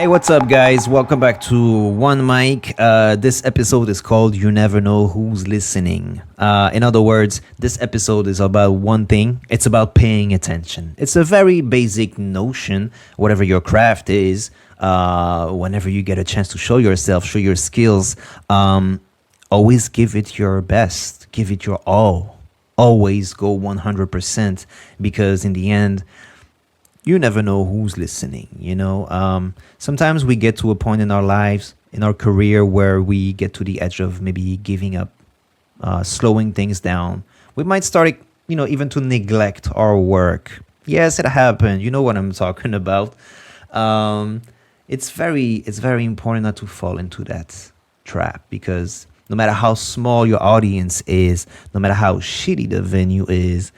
Hey, what's up, guys? Welcome back to One Mic. This episode is called You Never Know Who's Listening. In other words, this episode is about one thing. It's about paying attention. It's a very basic notion, whatever your craft is, whenever you get a chance to show yourself, show your skills, always give it your best, give it your all. Always go 100% because in the end, you never know who's listening, sometimes we get to a point in our lives, in our career, where we get to the edge of maybe giving up, slowing things down. We might start, even to neglect our work. Yes, it happened. You know what I'm talking about. It's very important not to fall into that trap, because no matter how small your audience is, no matter how shitty the venue is,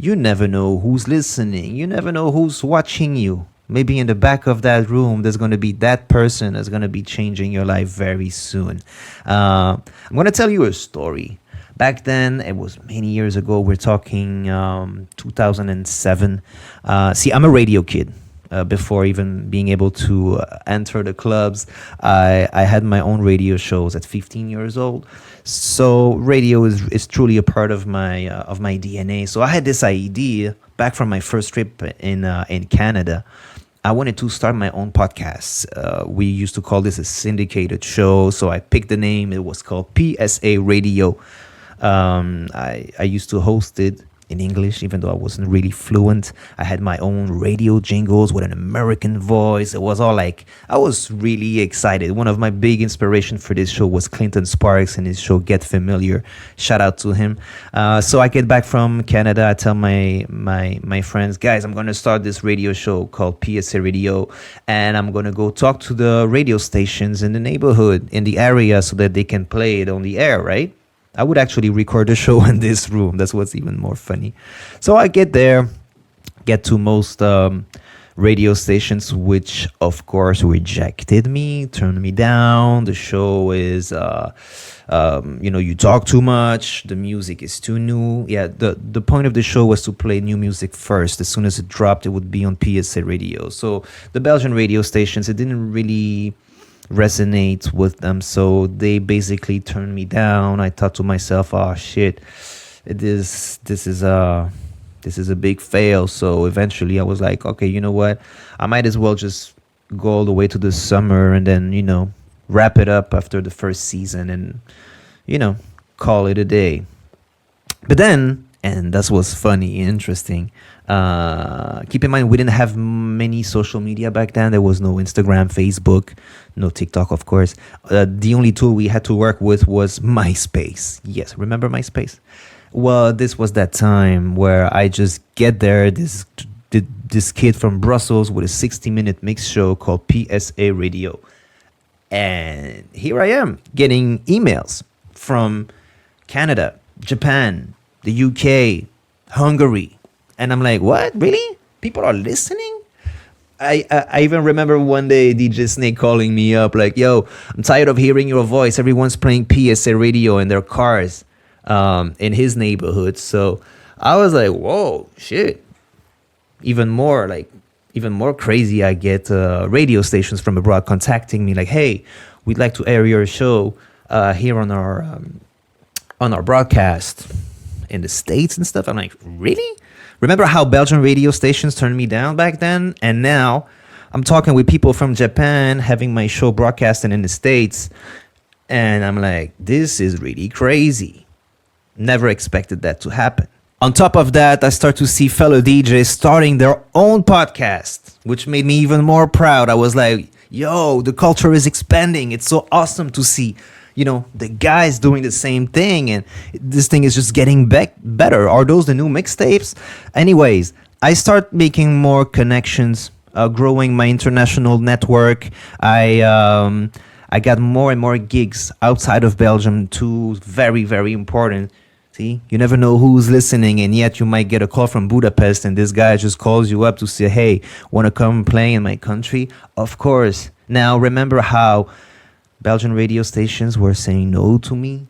you never know who's listening. You never know who's watching you. Maybe in the back of that room, there's going to be that person that's going to be changing your life very soon. I'm going to tell you a story. Back then, it was many years ago. We're talking 2007. See, I'm a radio kid. Before even being able to enter the clubs, I had my own radio shows at 15 years old. So radio is truly a part of my DNA. So I had this idea back from my first trip in Canada. I wanted to start my own podcast. We used to call this a syndicated show. So I picked the name. It was called PSA Radio. I used to host it in English, even though I wasn't really fluent. I had my own radio jingles with an American voice. It was all like, I was really excited. One of my big inspiration for this show was Clinton Sparks and his show Get Familiar. Shout out to him. So I get back from Canada. I tell my friends, guys, I'm going to start this radio show called PSA Radio, and I'm going to go talk to the radio stations in the neighborhood, in the area, so that they can play it on the air, right? I would actually record the show in this room. That's what's even more funny. So I get there, get to most radio stations, which of course rejected me, turned me down. The show is, you talk too much. The music is too new. Yeah, the point of the show was to play new music first. As soon as it dropped, it would be on PSA Radio. So the Belgian radio stations, it didn't really resonate with them, so they basically turned me down. I thought to myself, oh shit, this is a big fail. So eventually I was like, okay, you know what, I might as well just go all the way to the summer and then wrap it up after the first season and call it a day. But then, and that's what's funny, interesting, keep in mind, we didn't have many social media back then. There was no Instagram, Facebook, no TikTok, of course. The only tool we had to work with was MySpace. Yes, remember MySpace? Well, this was that time where I just get there, this kid from Brussels with a 60-minute mix show called PSA Radio. And here I am getting emails from Canada, Japan, the UK, Hungary. And I'm like, what? Really? People are listening? I even remember one day DJ Snake calling me up like, yo, I'm tired of hearing your voice. Everyone's playing PSA Radio in their cars in his neighborhood. So I was like, whoa, shit. Even more crazy, I get radio stations from abroad contacting me like, hey, we'd like to air your show here on our broadcast in the States and stuff. I'm like, really? Remember how Belgian radio stations turned me down back then? And now I'm talking with people from Japan, having my show broadcasting in the States. And I'm like, this is really crazy. Never expected that to happen. On top of that, I start to see fellow DJs starting their own podcast, which made me even more proud. I was like, yo, the culture is expanding. It's so awesome to see the guys doing the same thing, and this thing is just getting better. Are those the new mixtapes? Anyways, I start making more connections, growing my international network. I got more and more gigs outside of Belgium too. Very, very important. See, you never know who's listening, and yet you might get a call from Budapest, and this guy just calls you up to say, hey, want to come play in my country? Of course. Now, remember how Belgian radio stations were saying no to me.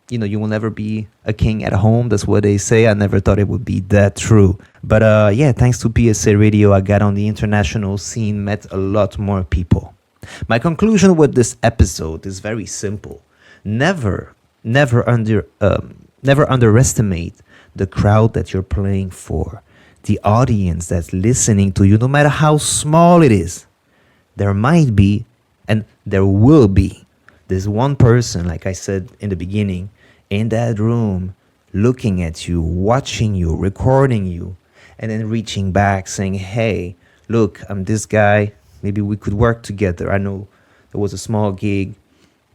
You will never be a king at home. That's what they say. I never thought it would be that true. But yeah, thanks to PSA Radio, I got on the international scene, met a lot more people. My conclusion with this episode is very simple. Never, never never underestimate the crowd that you're playing for, the audience that's listening to you, no matter how small it is. There might be, and there will be, this one person, like I said in the beginning, in that room, looking at you, watching you, recording you, and then reaching back saying, hey, look, I'm this guy. Maybe we could work together. I know there was a small gig,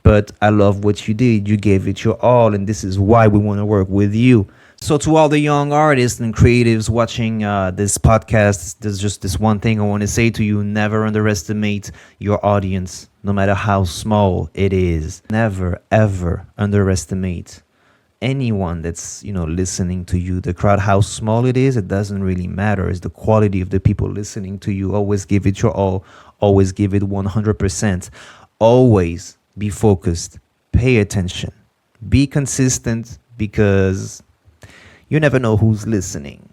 but I love what you did. You gave it your all, and this is why we want to work with you. So, to all the young artists and creatives watching this podcast, there's just this one thing I want to say to you. Never underestimate your audience, no matter how small it is. Never, ever underestimate anyone that's listening to you. The crowd, how small it is, it doesn't really matter. It's the quality of the people listening to you. Always give it your all. Always give it 100%. Always be focused. Pay attention. Be consistent, because you never know who's listening.